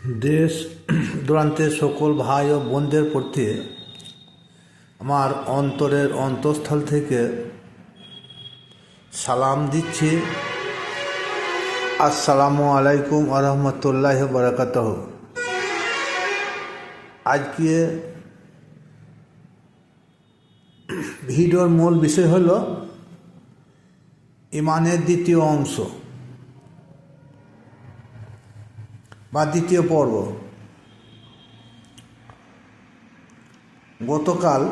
দেশ দূরান্তের সকল ভাই ও বোনদের প্রতি আমার অন্তরের অন্তঃস্থল থেকে সালাম দিচ্ছি। আসসালামু আলাইকুম ওয়া রাহমাতুল্লাহি ওয়া বারাকাতুহু। আজকে ভিডিওর মূল বিষয় হলো ইমানের দ্বিতীয় অংশ বা দ্বিতীয় পর্ব। গতকাল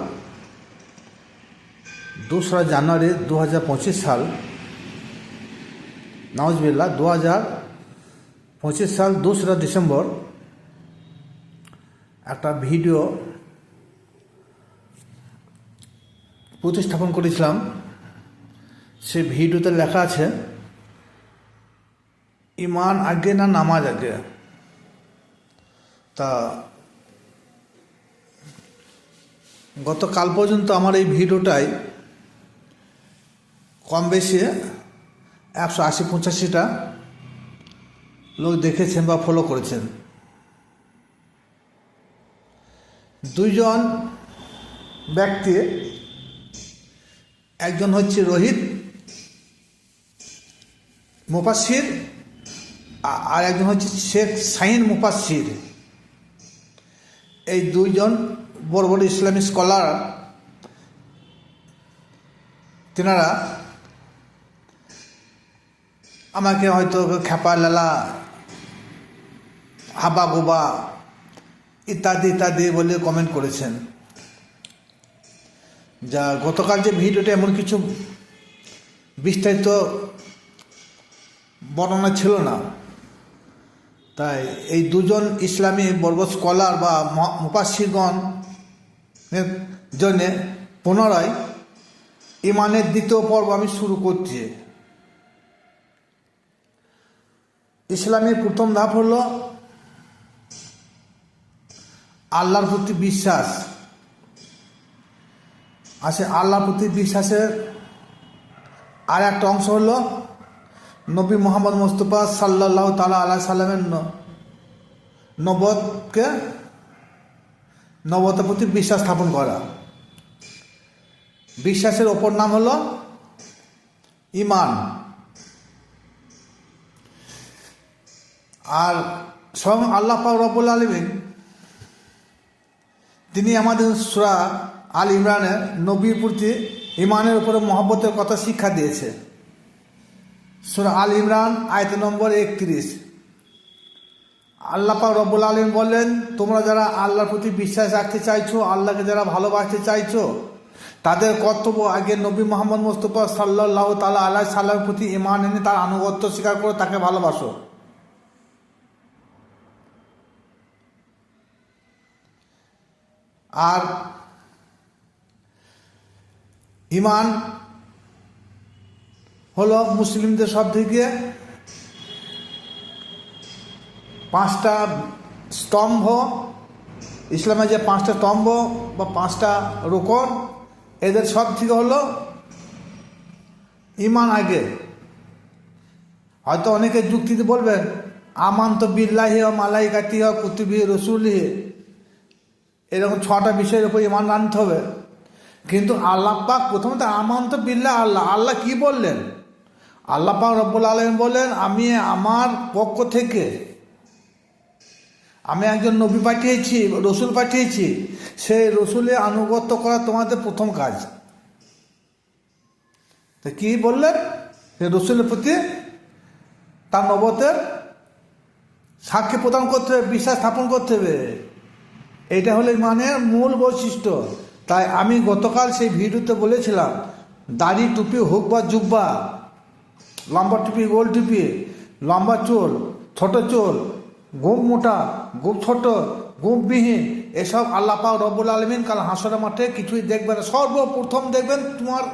2রা জানুয়ারি 2025 সাল, নাউজুবিল্লাহ, 2025 সাল 2রা ডিসেম্বর একটা ভিডিও প্রতিস্থাপন করেছিলাম। সে ভিডিওতে লেখা আছে ইমান আগে না নামাজ আগে। তা গতকাল পর্যন্ত আমার এই ভিডিওটাই কম বেশি 180-85টা লোক দেখেছেন বা ফলো করেছেন। দুইজন ব্যক্তি, একজন হচ্ছে রোহিত মুফাসসির আর একজন হচ্ছে শেখ শাহিন মুফাসসির। এই দুইজন বড় বড় ইসলামিক স্কলার, তেনারা আমাকে হয়তো খেপা লালা, হাবা গোবা ইত্যাদি ইত্যাদি বলে কমেন্ট করেছেন। যা গতকাল যে ভিডিওটা এমন কিছু বিস্তারিত বর্ণনা ছিল না, তাই এই দুজন ইসলামী বর্গ স্কলার বা মুফাসসিরগণ জন্যে পুনরায় ইমানের দ্বিতীয় পর্ব আমি শুরু করছি। ইসলামের প্রথম ধাপ হল আল্লাহর প্রতি বিশ্বাস। আছে আল্লাহর প্রতি বিশ্বাসের আর একটা অংশ হলো নবী মোহাম্মদ মুস্তাফা সাল্লাল্লাহু তাআলা আলাইহি সাল্লামের নবতের প্রতি বিশ্বাস স্থাপন করা। বিশ্বাসের অপর নাম হলো ঈমান। আর স্বয়ং আল্লাহ পাক রব্বুল আলামিন তিনি আমাদের সূরা আল ইমরানে নবীর প্রতি ঈমানের উপরে মহব্বতের কথা শিক্ষা দিয়েছে। সূরা আল ইমরান আয়াত নম্বর 31 আল্লাহ পাক রব্বুল আলামিন বলেন, তোমরা যারা আল্লাহর প্রতি বিশ্বাস রাখতে চাইছো, আল্লাহকে যারা ভালোবাসতে চাইছো, তাদের কর্তব্য আগে নবী মোহাম্মদ মুস্তাফা সাল্লাল্লাহু তাআলা আলাইহি সাল্লামের প্রতি ঈমান এনে তার আনুগত্য স্বীকার করে তাকে ভালোবাসো। আর ঈমান হলো মুসলিমদের সব থেকে 5টা স্তম্ভ। ইসলামের যে 5টা স্তম্ভ বা 5টা রুকন, এদের সব থেকে হলো ঈমান আগে। হয়তো অনেকে যুক্তিতে বলবেন আমানতু বিল্লাহি ওয়া মালাইকাতিহি ওয়া কুতুবিহি রাসূলিহি, এরকম 6টা বিষয়ের উপর ঈমান আনতে হবে। কিন্তু আল্লাহ পাক প্রথমত আমানতু বিল্লাহ, আল্লাহ কি বললেন? আল্লাহ পাক রব্বুল আলামিন বলেন, আমি আমার পক্ষ থেকে আমি একজন নবী পাঠিয়েছি, রসুল পাঠিয়েছি, সেই রসুলের আনুগত্য করা তোমাদের প্রথম কাজ। তো কি বললেন? সেই রসুলের প্রতি তার নবতের সাক্ষী প্রদান করতে হবে, বিশ্বাস স্থাপন করতে হবে। এইটা হলো ঈমানের মূল বৈশিষ্ট্য। তাই আমি গতকাল সেই ভিডিওতে বলেছিলাম, দাড়ি টুপি হোক বা জুব্বা, লম্বা টুপি গোল টুপি, লম্বা চুল ছোট চুল, গোঁফ মোটা গোঁফ ছোট গোঁফবিহীন, এসব আল্লাহ পাক রব্বুল আলামিন কাল হাসরের মাঠে কিছুই দেখবে না। সর্বপ্রথম দেখবেন তোমার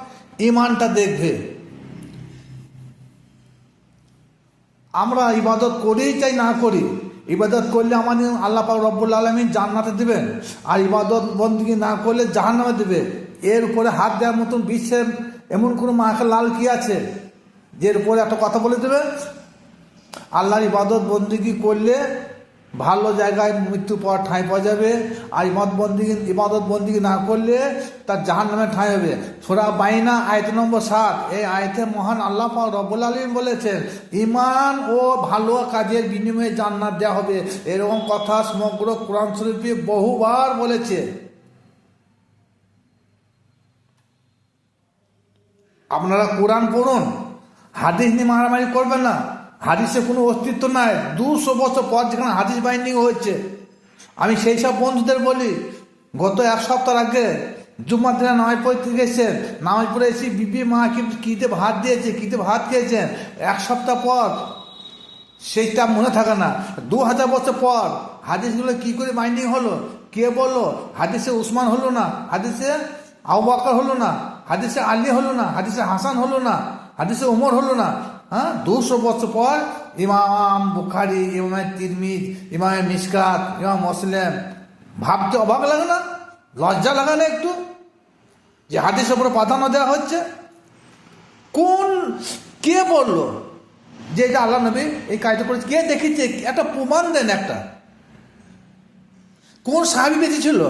ঈমানটা দেখবে। আমরা ইবাদত করেই চাই না করি, ইবাদত করলে আমাদের আল্লাহ পাক রব্বুল আলামিন জান্নাতে দেবেন, আর ইবাদত বন্দেগী না করলে জাহান্নামে দেবে। এর উপরে হাত দেওয়ার মতন বিশ্বের এমন কোনো মাখা লাল কি আছে যে এর উপরে একটা কথা বলে দেবে? আল্লাহর ইবাদত বন্দেগী করলে ভালো জায়গায় মৃত্যু পর ঠাঁই পাওয়া যাবে। আর ইবাদত বন্দিগি না করলে তার জাহান্নামে ঠাঁই হবে। সূরা বাইনা আয়াত নম্বর 7, এই আয়াতে মহান আল্লাহ পাক রব্বুল আলামিন বলেছেন ঈমান ও ভালো কাজের বিনিময়ে জান্নাত দেওয়া হবে। এরকম কথা সমগ্র কোরআন শরীফে বহুবার বলেছে। আপনারা কোরআন পড়ুন, হাদিস নিয়ে মারামারি করবেন না। হাদিসে কোনো অস্তিত্ব নাই। 200 বছর পর যেখানে হাদিস বাইন্ডিং হয়েছে, আমি সেই সব বন্ধুদের বলি, গত এক সপ্তাহ আগে জুম্মার দিনে নামাজ পড়তে গেছেন, নামাজ পড়ে এসে বিবি মা কিতে ভাত দিয়েছে, কিতে ভাত খেয়েছেন, এক সপ্তাহ পর সেইটা মনে থাকে না। 2000 বছর পর হাদিসগুলো কি করে বাইন্ডিং হলো, কে বললো? হাদিসে উসমান হলো না, হাদিসে আবু বকর হলো না, হাদিসে আলী হলো না, হাদিসে হাসান হলো না, হাদিসে ওমর হলো না। 200 বছর পর ইমাম বুখারী, ইমাম তিরমিজি, ইমাম মিশকাত, ইমাম মুসলিম। ভাবতে অবাক লাগে না? লজ্জা লাগে না একটু যে হাদিসের উপরে প্রাধান্য দেওয়া হচ্ছে? কে বললো যে এটা আল্লাহ নবী এই কাজটা করেছে? কে দেখিয়েছে? একটা প্রমাণ দেন একটা। কোন সাহাবী বেঁচে ছিল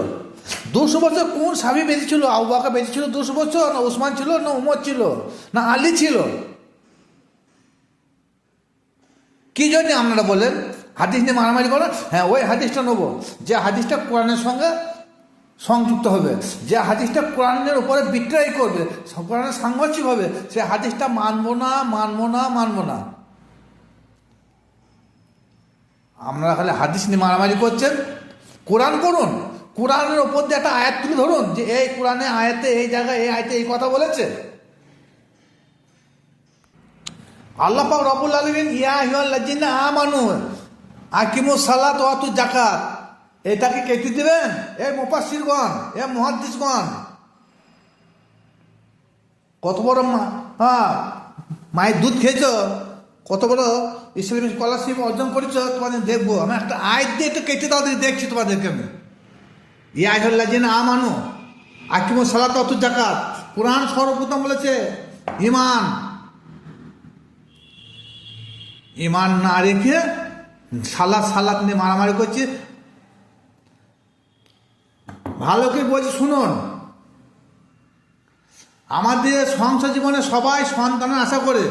200 বছর? কোন সাহাবী বেঁচে ছিল? আবু বকর বেঁচে ছিল 200 বছর, না উসমান ছিল, না উমর ছিল, না আলী ছিল? কি জন্য আপনারা বলেন হাদিস নিয়ে মারামারি করেন? হ্যাঁ, ওই হাদিসটা নেবো যে হাদিসটা কোরআনের সঙ্গে সংযুক্ত হবে, যে হাদিসটা কোরআনের উপরে বিক্রয় করবে, কোরআনের সাংঘর্ষিক হবে, সে হাদিসটা মানবো না, মানবো না, মানবো না। আপনারা খালি হাদিস নিয়ে মারামারি করছেন। কোরআন করুন, কোরআনের ওপর দিয়ে একটা আয়াত তুলে ধরুন যে এই কোরআনে আয়াতে এই জায়গায় এই আয়াতে এই কথা বলেছে। আল্লাহ পাক রব্বুল আলামিন ইয়া আইয়ুহাল্লাযীনা আমানু আকিমুস সালাত ওয়া আতুজ যাকাত, এটাকে কেটে দিবেন? এ মুফাসসিরগণ, এ মুহাদ্দিসগণ, কত বড় মায়ের দুধ খেয়েছো, কত বড় ইসলামিক স্কলারশিপ অর্জন করেছো, তোমাদের দেখবো। আমি একটা আয়াত দিয়ে একটু কেটে দাও, দেখছি তোমাদেরকে আমি। ইয়া আইয়ুহাল্লাযীনা আমানু আকিমুস সালাত ওয়া আতুজ যাকাত, কোরআন সর্বপ্রথম বলেছে ইমান না রেখে সালাত নিয়ে মারামারি করছে। ভালো করে বলছি শুনুন, আমাদের সংসার জীবনে সবাই সন্তানের আশা করে।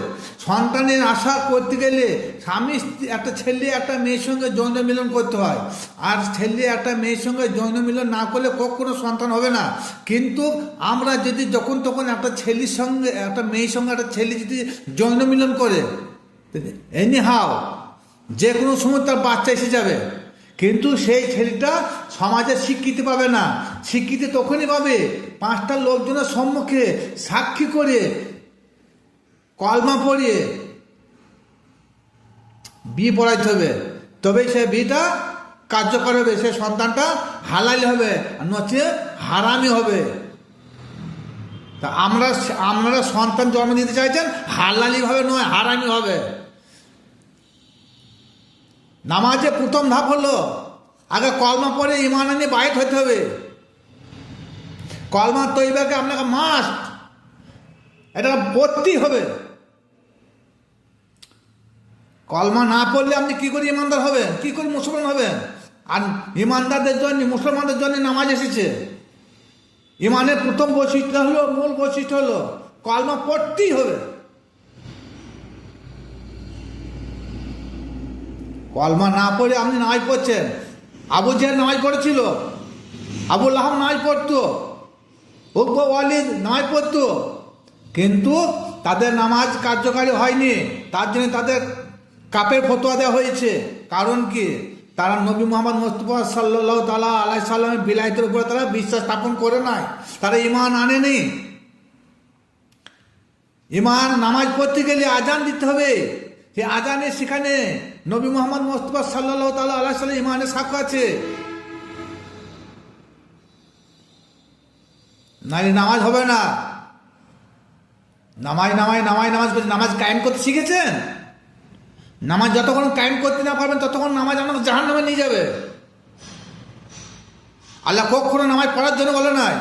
সন্তানের আশা করতে গেলে স্বামী একটা ছেলে একটা মেয়ের সঙ্গে যৌন মিলন করতে হয়, আর ছেলে একটা মেয়ের সঙ্গে যৌন মিলন না করলে কখনো সন্তান হবে না। কিন্তু আমরা যদি যখন তখন একটা ছেলের সঙ্গে একটা মেয়ের সঙ্গে একটা ছেলে যদি যৌন মিলন করে, এনি হাও যে কোনো সময় তার বাচ্চা এসে যাবে, কিন্তু সেই ছেলেটা সমাজে স্বীকৃতি পাবে না। স্বীকৃতি তখনই পাবে 5টা লোকজনের সম্মুখে সাক্ষী করে, কলমা পড়িয়ে বিয়ে পড়াইতে হবে, তবেই সে বিয়েটা কার্যকর হবে, সে সন্তানটা হালালি হবে, নচে হারামি হবে। তা আপনারা সন্তান জন্ম দিতে চাইছেন হালালি ভাবে নয়, হারামি হবে। নামাজে প্রথম ধাপ হলো আগে কলমা পড়ে ঈমান আনিয়ে বাইট হতে হবে। কলমা তৈবাকে আপনাকে মাস্ট এটা পড়তেই হবে। কলমা না পড়লে আপনি কি করে ইমানদার হবেন, কি করে মুসলমান হবেন? আর ইমানদারদের জন্য, মুসলমানদের জন্য নামাজ এসেছে। ইমানের প্রথম বৈশিষ্ট্য হলো, মূল বৈশিষ্ট্য হলো কলমা পড়তেই হবে। কলমা না পড়ে আপনি নামাজ পড়ছেন। আবু জেহেল নামাজ পড়েছিল, আবু লাহাব নামাজ পড়তো, উকবা ওয়ালিদ নামাজ পড়তো, কিন্তু তাদের নামাজ কার্যকারী হয়নি। তার জন্য তাদের কাপের ফতোয়া দেওয়া হয়েছে। কারণ কি? তারা নবী মুহাম্মদ মুস্তাফা সাল্লাল্লাহু তাআলা আলাইহি সাল্লামের বিলাইতের উপরে তারা বিশ্বাস স্থাপন করে নাই, তারা ঈমান আনেনি। ঈমান নামাজ পড়তে গেলে আজান দিতে হবে। সেই আজানের সেখানে নবী মুহাম্মদ মুস্তাফা সাল্লাল্লাহু তাআলা আলাইহি সাল্লাম ঈমানের সাক্ষ্য আছে, নাহলে নামাজ হবে না। নামাজ কায়েম করতে শিখেছেন? নামাজ যতক্ষণ কায়েম করতে না পারবেন ততক্ষণ নামাজ আপনাকে জাহান্নামে নিয়ে যাবে। আল্লাহ কখনো নামাজ পড়ার জন্য বলে নাই,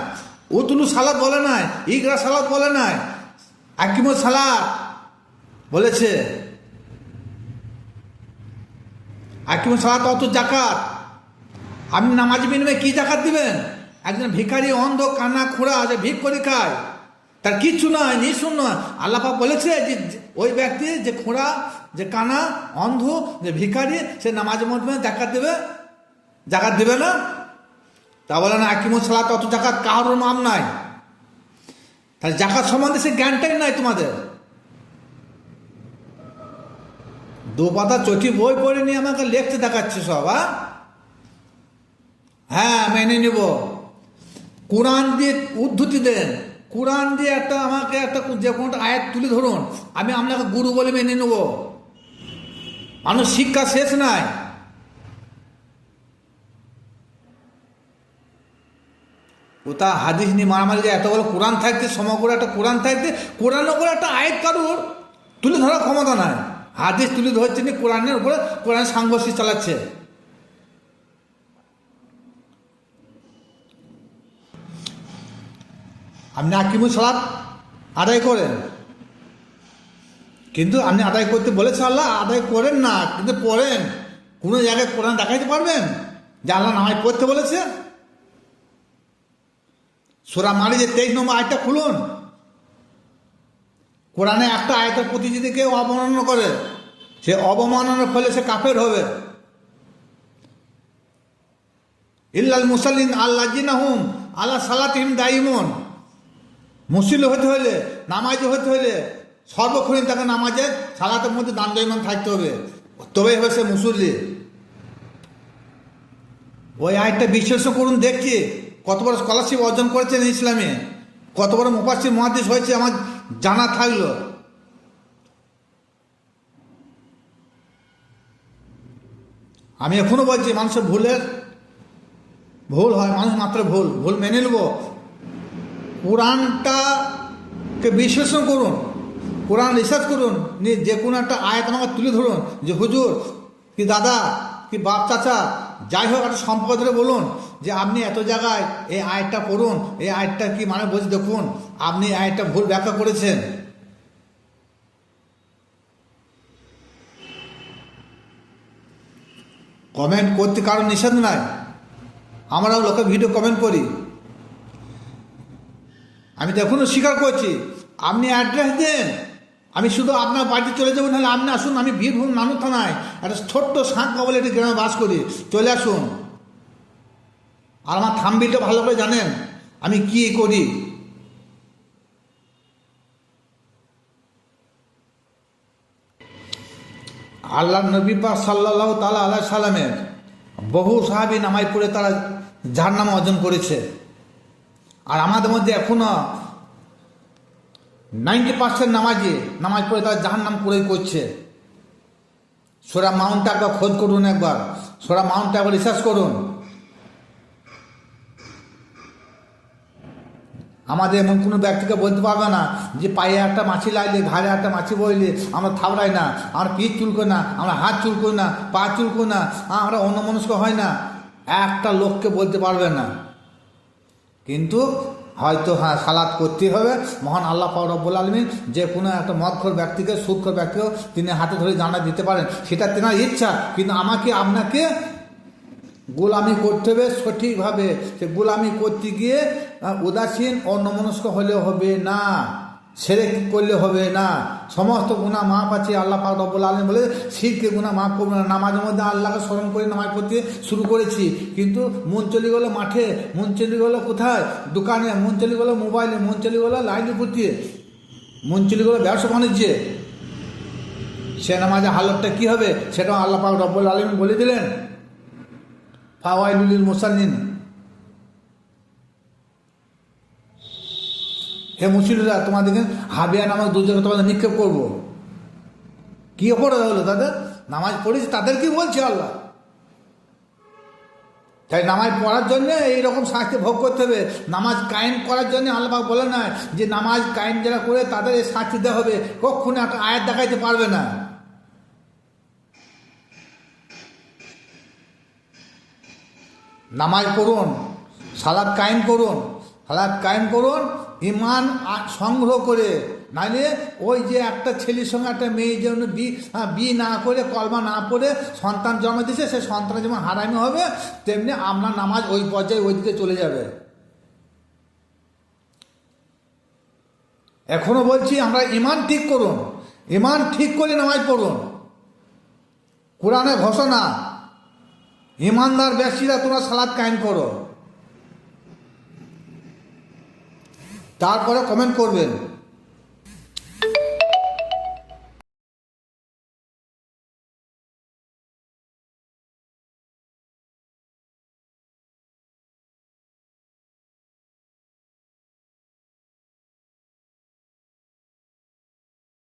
উতুলু সালাত বলে নাই, ইকরা সালাত বলে নাই, আকিমুস সালাত বলেছে। আকিমুস সালাত অত জাকাত। আপনি নামাজ বিনিময়ে কি জাকাত দিবেন? একজন ভিখারি, অন্ধ, কানা খোঁড়া যে ভিক করে খায়, তার কিচ্ছু নয়, নিঃশূন্য নয়। আল্লাহ পাক বলেছে যে ওই ব্যক্তি যে খোঁড়া, যে কানা, অন্ধ, যে ভিখারি, সে নামাজের মধ্যে জাকাত দেবে? জাকাত দেবে না? তা বলে না আকিমুস সালাত অত জাকাত, কারোর নাম নাই। তাহলে জাকাত সম্বন্ধে সে জ্ঞানটাই নাই তোমাদের। দু পাতা চটি বই পড়ে নিয়ে আমাকে লেখতে দেখাচ্ছে সব। হ্যাঁ মেনে নিব। কোরআন দিয়ে উদ্ধৃতি দেন, কোরআন দিয়ে আমাকে যে কোনো আয়াত তুলে ধরুন, আমি আপনাকে গুরু বলে মেনে নেব। মানুষ শিক্ষা শেষ নাই। ওটা হাদিস নিয়ে মারামারি, যে এত বড় কোরআন থাকতে, সমগ্র একটা কোরআন থাকতে, কোরআনের উপরে একটা আয়াত কারুর তুলে ধরার ক্ষমতা নাই। হাদিস তুলে ধরছে না, কোরআনের উপরে কোরআন সাংঘর্ষিক চালাচ্ছে। আপনি আকিমুস সালাত আদায় করেন, কিন্তু আপনি আদায় করতে বলেছে আল্লাহ, আদায় করেন না, কিন্তু পড়েন। কোনো জায়গায় কোরআন দেখাইতে পারবেন যে আল্লাহ নামাজ পড়তে বলেছে? সূরা মারিজের 23 নম্বর আয়াতটা খুলুন। কোরআনে একটা আয়াতের প্রতি যদি কেউ অবমাননা করে, সে অবমাননার ফলে সে কাফের হবে। ইল্লাল মুসাল্লিন আল্লাযিনা হুম আলা সালাতিহিম দাইমুন। মুসল্লি হতে হলে, নামাজি হতে হলে সর্বক্ষণ তাকে নামাজের সালাতের মধ্যে দাণ্ডায়মান থাকতে হবে, তবেই হবে সে মুসল্লি। ওই আয়াতটা বিশ্লেষণ করুন, দেখছি কত বড় স্কলারশিপ অর্জন করেছেন ইসলামে, কত বড় মুফাসসির মুহাদ্দিস হয়েছে, আমার জানা থাকলো। আমি এখনো বলছি মানুষের ভুল হয়, মানুষ মাত্র ভুল মেনে নেব। কোরআনটাকে বিশ্লেষণ করুন, কোরআন রিসার্চ করুন, নিয়ে যে কোনো একটা আয়াত আমাকে তুলে ধরুন, যে হুজুর কি দাদা কি বাপ চাচা যাই হোক একটা সম্পর্ক ধরে বলুন যে আপনি এত জায়গায় এই আয়াতটা পড়ুন, এই আয়াতটা কি মানে বলছি দেখুন, আপনি এই আয়াতটা ভুল ব্যাখ্যা করেছেন। কমেন্ট করতে কারণ নিষেধ নাই, আমরাও লোকে ভিডিও কমেন্ট করি। আমি তো এখনো স্বীকার করছি, আপনি অ্যাড্রেস দেন, আমি শুধু আপনার বাড়িতে চলে যাবো, নাহলে আপনি আসুন। আমি বীরভূম নানুর থানায় একটা ছোট্ট সাঁকবা বলে একটি গ্রামে বাস করি, চলে আসুন। আর আমার থাম্বনেইলটা ভালো করে জানেন আমি কি করি। আল্লাহ নবী পাক সাল্লাল্লাহু তাআলা আলাইহি সাল্লামের বহু সাহাবী নামাজ পড়ে তারা জাহান্নাম অর্জন করেছে। আর আমাদের মধ্যে এখনো 90% নামাজ পড়ে তারা জাহান্নাম করেই করছে। সূরা মাউন্টটা একবার খোঁজ করুন, একবার সূরা মাউন্টটা একবার রিসার্চ করুন। আমাদের এমন কোনো ব্যক্তিকে বলতে পারবে না যে পায়ে একটা মাছি লাগলে, ঘাড়ে একটা মাছি বইলে আমরা থাবড়াই না, আমরা পিঠ চুলকো না, আমরা হাত চুলকো না, পা চুলকো না, আমরা অন্যমনস্ক হয় না, একটা লোককে বলতে পারবে না। কিন্তু হয়তো হ্যাঁ সালাত করতেই হবে। মহান আল্লাহ পাক রব্বুল আলামিন যে কোনো একটা মদখোর ব্যক্তিকে, সুদখোর ব্যক্তিকেও তিনি হাতে ধরে জান্নাত দিতে পারেন, সেটা তেনার ইচ্ছা। কিন্তু আমাকে আপনাকে গোলামি করতে হবে সঠিকভাবে। সে গোলামি করতে গিয়ে উদাসীন অন্যমনস্ক হলে হবে না, শিরক করলে হবে না। সমস্ত গুনাহ মাফ আছে, আল্লাহ পাক রব্বুল আলামিন বলে শিরকের গুনাহ মাফ করবে না। নামাজের মধ্যে আল্লাহকে স্মরণ করে নামাজ পড়তে শুরু করেছি, কিন্তু মন চলে গেলো মাঠে, মন চলে গেলো কোথায়, দোকানে, মন চলে গেলো মোবাইলে, মন চলে গেলো লাইনে পড়তে, মন চলে গেলো ব্যবসা বাণিজ্যে। সে নামাজের হালতটা কী হবে সেটাও আল্লাহ পাক রব্বুল আলামিন বলে দিলেন, ফাওয়াইলুল লিল মুসাল্লিন। হে মুসল্লিরা, তোমাদেরকে হাবিয়া নামক দুর্যোগে তোমাদের নিক্ষেপ করবো। কি অপরাধ হলো তাদের? নামাজ পড়েছে তাদের কি বলছে আল্লাহ? তাই নামাজ পড়ার জন্য এইরকম শাস্তি ভোগ করতে হবে। নামাজ কায়েম করার জন্য আল্লাহ পাক বলে না যে নামাজ কায়েম যারা করে তাদের এই শাস্তি দেওয়া হবে, কখনো একটা আয়াত দেখাইতে পারবে না। নামাজ পড়ুন, সালাত কায়েম করুন, ইমান সংগ্রহ করে নাইলে ওই যে একটা ছেলের সঙ্গে একটা মেয়ের জন্য বিয়ে না করে কলমা না পড়ে সন্তান জন্ম দিয়েছে, সে সন্তান যেমন হারামি হবে তেমনি আপনার নামাজ ওই পর্যায়ে ওই দিকে চলে যাবে। এখনো বলছি আমরা ইমান ঠিক করুন, ইমান ঠিক করে নামাজ পড়ুন। কোরআনে ঘোষণা, ইমানদার ব্যক্তিরা তোমরা সালাত কায়েম করো। তারপরে কমেন্ট করবেন।